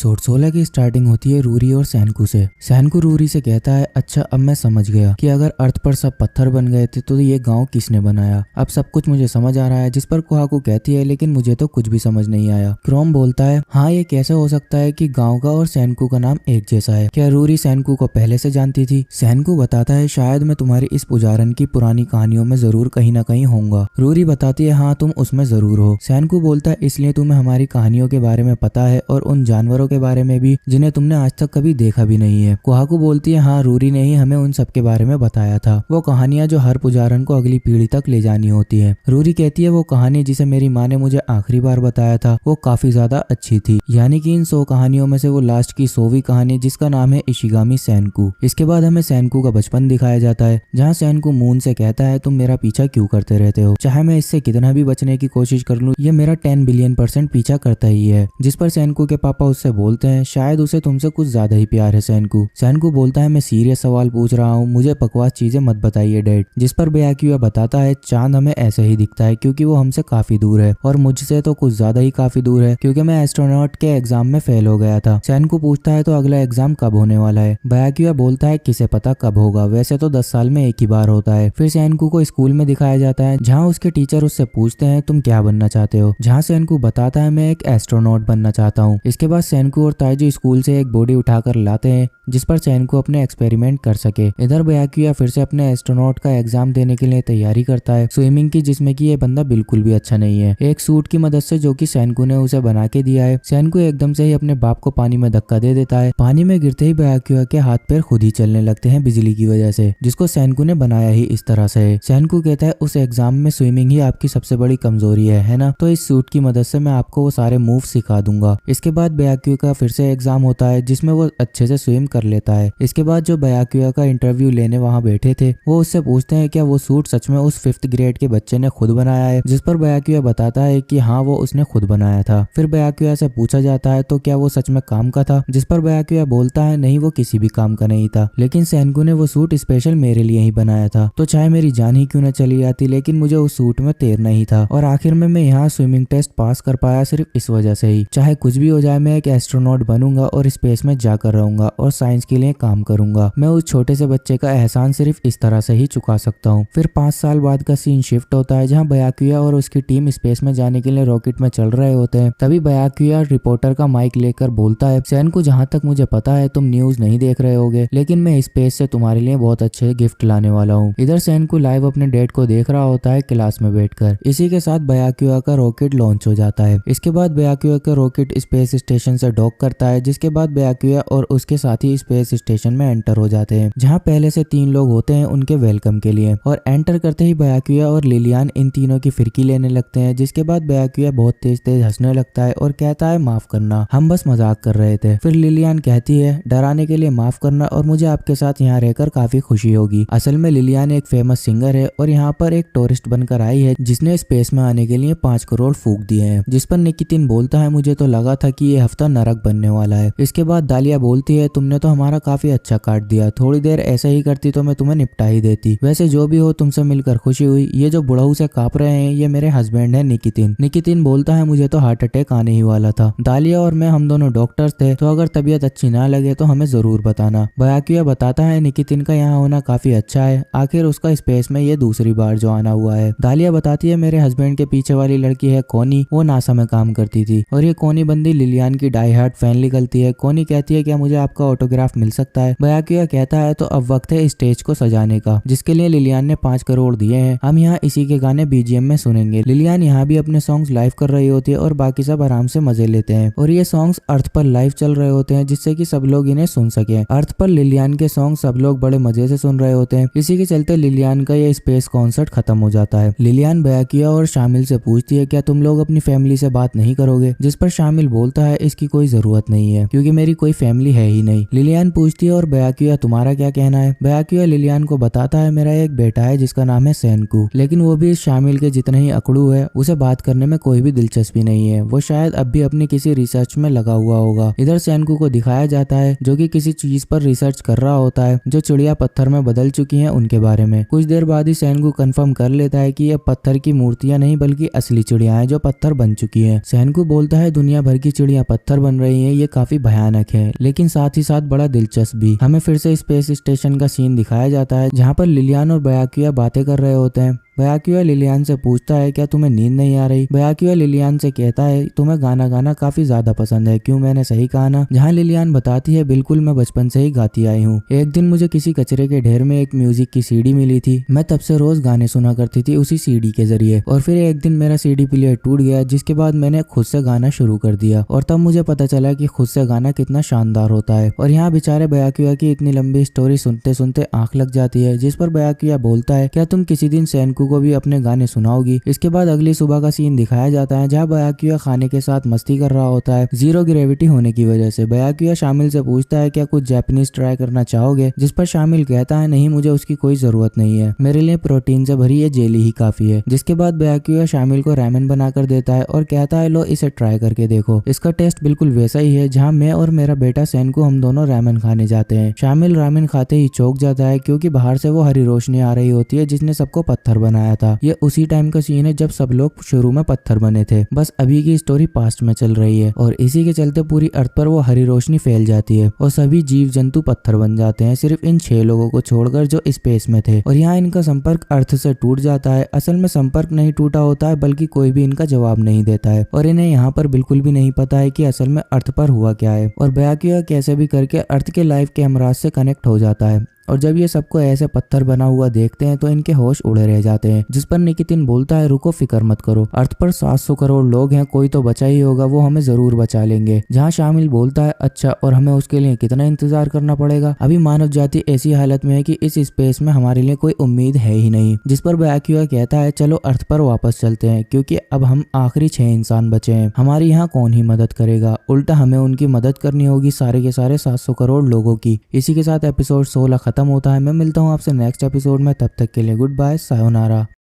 Episode 16 की starting होती है रूरी और सैनकू से। सैनकू रूरी से कहता है, अच्छा अब मैं समझ गया कि अगर अर्थ पर सब पत्थर बन गए थे तो ये गांव किसने बनाया। अब सब कुछ मुझे समझ आ रहा है। जिस पर कोहाकू कहती है, लेकिन मुझे तो कुछ भी समझ नहीं आया। क्रोम बोलता है, हाँ ये कैसे हो सकता है कि गाँव का और सैनकू का नाम एक जैसा है। क्या रूरी सैनकू को पहले से जानती थी? सैनकू बताता है, शायद मैं तुम्हारी इस पुजारन की पुरानी कहानियों में जरूर कहीं ना कहीं होऊंगा। रूरी बताती है, हाँ तुम उसमें जरूर हो। सैनकू बोलता है, इसलिए तुम्हें हमारी कहानियों के बारे में पता है और उन जानवरों के बारे में भी जिन्हें तुमने आज तक कभी देखा भी नहीं है। कोहाकू बोलती है, हाँ रूरी ने ही हमें उन सब के बारे में बताया था, वो कहानियां जो हर पुजारन को अगली पीढ़ी तक ले जानी होती है। रूरी कहती है, वो कहानी जिसे मेरी माँ ने मुझे आखिरी बार बताया था वो काफी ज्यादा अच्छी थी, यानी कि इन 100 कहानियों में से वो लास्ट की 100वीं कहानी जिसका नाम है इशिगामी सैनकू। इसके बाद हमें सैनकू का बचपन दिखाया जाता है, जहाँ सैनकू मून से कहता है, तुम मेरा पीछा क्यों करते रहते हो? चाहे मैं इससे कितना भी बचने की कोशिश कर लूं, ये मेरा 10 बिलियन% पीछा करता ही है। जिस पर सैनकू के पापा उससे बोलते हैं, शायद उसे तुमसे कुछ ज्यादा ही प्यार है सैनकू। सैनकू बोलता है, मैं सीरियस सवाल पूछ रहा हूँ, मुझे बकवास चीजें मत बताइए डैड। जिस पर बयाक्यूआ बताता है, चांद हमें ऐसे ही दिखता है क्योंकि वो हमसे काफी दूर है और मुझसे तो कुछ ज्यादा ही काफी दूर है क्योंकि मैं एस्ट्रोनॉट के एग्जाम में फेल हो गया था। सैनकू पूछता है, तो अगला एग्जाम कब होने वाला है? बयाक्यूआ बोलता है, किसे पता कब होगा, वैसे तो 10 साल में एक ही बार होता है। फिर सैनकू को स्कूल में दिखाया जाता है, जहाँ उसके टीचर उससे पूछते हैं, तुम क्या बनना चाहते हो? जहाँ सैनकू बताता है, मैं एक एस्ट्रोनॉट बनना चाहता हूँ। इसके बाद सैनकू और ताइजू स्कूल से एक बॉडी उठाकर लाते हैं जिस पर सैनकू अपने एक्सपेरिमेंट कर सके। इधर बयाक्यूआ फिर से अपने एस्ट्रोनॉट का एग्जाम देने के लिए तैयारी करता है, स्विमिंग की, जिसमें कि ये बंदा बिल्कुल भी अच्छा नहीं है। एक सूट की मदद से जो कि सैनकू ने उसे बना के दिया है। सैनकू एकदम से ही अपने बाप को पानी में धक्का दे देता है। पानी में गिरते ही बयाक्यूआ के हाथ पैर खुद ही चलने लगते हैं बिजली की वजह से, जिसको सैनकू ने बनाया ही इस तरह से है। सैनकू कहता है, उस एग्जाम में स्विमिंग ही आपकी सबसे बड़ी कमजोरी है ना? तो इस सूट की मदद से मैं आपको वो सारे मूव सिखा दूंगा। इसके बाद बयाक्यूआ का फिर से एग्जाम होता है जिसमें वो अच्छे से स्विम कर लेता है। इसके बाद जो बयाक्यूआ का इंटरव्यू लेने वहां बैठे थे वो उससे पूछते हैं, क्या वो सूट सच में उस 5th ग्रेड के बच्चे ने खुद बनाया है? जिस पर बयाक्यूआ बताता है कि हाँ वो उसने खुद बनाया था। फिर बयाक्यूआ से पूछा जाता है, तो क्या वो सच में काम का था? जिस पर बयाक्यूआ बोलता है, नहीं वो किसी भी काम का नहीं था, लेकिन सैनकू ने वो सूट स्पेशल मेरे लिए ही बनाया था। तो चाहे मेरी जान ही क्यों न चली जाती, लेकिन मुझे उस सूट में तैरना ही था और आखिर में मैं यहाँ स्विमिंग टेस्ट पास कर पाया सिर्फ इस वजह से ही। चाहे कुछ भी हो जाए, मैं एक एस्ट्रोनॉट बनूंगा और स्पेस में जाकर रहूंगा और साइंस के लिए काम करूंगा। मैं उस छोटे से बच्चे का एहसान सिर्फ इस तरह से ही चुका सकता हूँ। फिर 5 साल बाद का सीन शिफ्ट होता है, जहाँ बयाक्यूआ और उसकी टीम स्पेस में जाने के लिए रॉकेट में चल रहे होते हैं। तभी बयाक्यूआ रिपोर्टर का माइक लेकर बोलता है, सैनकू जहाँ तक मुझे पता है तुम न्यूज नहीं देख रहे होगे, लेकिन मैं स्पेस से तुम्हारे लिए बहुत अच्छे गिफ्ट लाने वाला हूँ। इधर सैनकू लाइव अपने डैड को देख रहा होता है क्लास में बैठकर। इसी के साथ बयाक्यूआ का रॉकेट लॉन्च हो जाता है। इसके बाद बयाक्यूआ का रॉकेट स्पेस स्टेशन से डॉक करता है, जिसके बाद बयाक्यूआ और उसके साथी स्पेस स्टेशन में एंटर हो जाते हैं, जहाँ पहले से 3 लोग होते हैं उनके वेलकम के लिए। और एंटर करते ही बयाक्यूआ और लिलियान इन तीनों की फिरकी लेने लगते हैं। जिसके बाद बयाक्यूआ बहुत तेज तेज हंसने लगता है और कहता है, माफ करना, हम बस मजाक कर रहे थे। फिर लिलियान कहती है, डराने के लिए माफ करना और मुझे आपके साथ यहाँ रहकर काफी खुशी होगी। असल में लिलियान एक फेमस सिंगर है और यहाँ पर एक टूरिस्ट बनकर आई है जिसने स्पेस में आने के लिए 5 करोड़ फूंक दिए हैं। जिस पर निकितिन बोलता है, मुझे तो लगा था कि ये हफ्ता नरक बनने वाला है। इसके बाद दालिया बोलती है, तुमने तो हमारा काफी अच्छा काट दिया, थोड़ी देर ऐसे ही करती तो मैं तुम्हें निपटा ही देती। वैसे जो भी हो, तुमसे मिलकर खुशी हुई। ये जो बुढ़ऊ से कांप रहे हैं ये मेरे हस्बैंड है निकितिन। निकितिन बोलता है, मुझे तो हार्ट अटैक आने ही वाला था। दालिया और मैं, हम दोनों डॉक्टर्स थे, तो अगर तबीयत अच्छी ना लगे तो हमें जरूर बताना। बयाक्यूआ बताता है, निकितिन का यहाँ होना काफी अच्छा है, आखिर उसका स्पेस में ये दूसरी बार जो आना हुआ है। दालिया बताती है, मेरे हस्बैंड के पीछे वाली लड़की है कोनी, वो नासा में काम करती थी और ये कोनी बंदी लिलियान की डाई हार्ट फैन निकलती है। कोनी कहती है, क्या मुझे आपका ऑटोग्राफ मिल सकता है? बयाक्यूआ कहता है, तो अब वक्त है स्टेज को सजाने का, जिसके लिए लिलियान ने 5 करोड़ दिए हैं। हम यहाँ इसी के गाने बीजीएम में सुनेंगे। लिलियान यहाँ भी अपने सॉन्ग्स लाइव कर रही होती है और बाकी सब आराम से मजे लेते हैं और ये सॉन्ग्स अर्थ पर लाइव चल रहे होते हैं, जिससे कि सब लोग इन्हें सुन सके। अर्थ पर लिलियान के सॉन्ग सब लोग बड़े मजे से सुन रहे होते हैं। इसी के चलते लिलियान का ये स्पेस कॉन्सर्ट खत्म हो जाता है। लिलियान बयाक्यूआ और शामिल से पूछती है, क्या तुम लोग अपनी फैमिली से बात नहीं करोगे? जिस पर शामिल बोलता है, इसकी कोई जरूरत नहीं है क्योंकि मेरी कोई फैमिली है ही नहीं। लिलियान पूछती है, और बयाक्यूआ तुम्हारा क्या कहना है? बयाक्यूआ लिलियान को बताता है, मेरा एक बेटा है जिसका नाम है सैनकू, लेकिन वो भी शामिल के जितना ही अकड़ू है, उसे बात करने में कोई भी दिलचस्पी नहीं है, वो शायद अब भी अपनी किसी रिसर्च में लगा हुआ होगा। इधर सैनकू को दिखाया जाता है जो कि किसी चीज पर रिसर्च कर रहा होता है जो चिड़िया पत्थर में बदल चुकी है उनके बारे में। कुछ देर बाद ही सैनकू कंफर्म कर लेता है कि ये पत्थर की मूर्तियां नहीं बल्कि असली चिड़िया है जो पत्थर बन चुकी है। सैनकू बोलता है, दुनिया भर की चिड़िया पत्थर बन बन रही हैं ये काफी भयानक है, लेकिन साथ ही साथ बड़ा दिलचस्प भी। हमें फिर से स्पेस स्टेशन का सीन दिखाया जाता है जहाँ पर लिलियान और बयाकुया बातें कर रहे होते हैं। बयाकुया लिलियान से पूछता है क्या तुम्हें नींद नहीं आ रही। बयाकुया लिलियान से कहता है तुम्हें गाना गाना काफी ज्यादा पसंद है, क्यों मैंने सही कहा ना। जहाँ लिलियान बताती है बिल्कुल, मैं बचपन से ही गाती आई हूँ। एक दिन मुझे किसी कचरे के ढेर में एक म्यूजिक की सीडी मिली थी, मैं तब से रोज गाने सुना करती थी उसी सीडी के जरिए। और फिर एक दिन मेरा सीडी प्लेयर टूट गया, जिसके बाद मैंने खुद से गाना शुरू कर दिया और तब मुझे पता चला कि खुद से गाना कितना शानदार होता है। और यहाँ बेचारे बयाकुया की इतनी लंबी स्टोरी सुनते सुनते आंख लग जाती है, जिस पर बयाकुया बोलता है क्या तुम किसी दिन सैनकू को भी अपने गाने सुनाओगी। इसके बाद अगली सुबह का सीन दिखाया जाता है जहाँ बयाकुया खाने के साथ मस्ती कर रहा होता है जीरो ग्रेविटी होने की वजह से। बयाकुया शामिल से पूछता है क्या कुछ जापानीज ट्राई करना चाहोगे, जिस पर शामिल कहता है नहीं, मुझे उसकी कोई जरूरत नहीं है, मेरे लिए प्रोटीन से भरी ये जेली ही काफी है। जिसके बाद बयाकुया शामिल को रामेन बनाकर देता है और कहता है लो इसे ट्राई करके देखो, इसका टेस्ट बिल्कुल वैसा ही है जहाँ मैं और मेरा बेटा सैनकू हम दोनों रामेन खाने जाते हैं। शामिल रामेन खाते ही चौंक जाता है क्योंकि बाहर से वो हरी रोशनी आ रही होती है जिसने सबको पत्थर बनाया था। ये उसी टाइम का सीन है जब सब लोग शुरू में पत्थर बने थे, बस अभी की स्टोरी पास्ट में चल रही है और इसी के चलते पूरी अर्थ पर वो हरी रोशनी फैल जाती है और सभी जीव जंतु पत्थर बन जाते हैं, सिर्फ इन 6 लोगों को छोड़कर जो स्पेस में थे। और यहाँ इनका संपर्क अर्थ से टूट जाता है। असल में संपर्क नहीं टूटा होता है, बल्कि कोई भी इनका जवाब नहीं देता है और इन्हें यहाँ पर बिल्कुल भी नहीं पता है कि असल में अर्थ पर हुआ क्या है। और बयाकुया कैसे भी करके अर्थ के लाइव कैमरास से कनेक्ट हो जाता है और जब ये सबको ऐसे पत्थर बना हुआ देखते हैं तो इनके होश उड़े रह जाते हैं। जिस पर निकितिन बोलता है रुको, फिक्र मत करो, अर्थ पर 700 करोड़ लोग हैं, कोई तो बचा ही होगा, वो हमें जरूर बचा लेंगे। जहाँ शामिल बोलता है अच्छा, और हमें उसके लिए कितना इंतजार करना पड़ेगा, अभी मानव जाति ऐसी हालत में है कि इस स्पेस में हमारे लिए कोई उम्मीद है ही नहीं। जिस पर बयाकुया कहता है चलो अर्थ पर वापस चलते हैं, क्योंकि अब हम आखिरी 6 इंसान बचे हैं, हमारी यहाँ कौन ही मदद करेगा, उल्टा हमें उनकी मदद करनी होगी, सारे के सारे 700 करोड़ लोगों की। इसी के साथ एपिसोड 16 खत्म होता है। मैं मिलता हूँ आपसे नेक्स्ट एपिसोड में, तब तक के लिए गुड बाय, सायोनारा।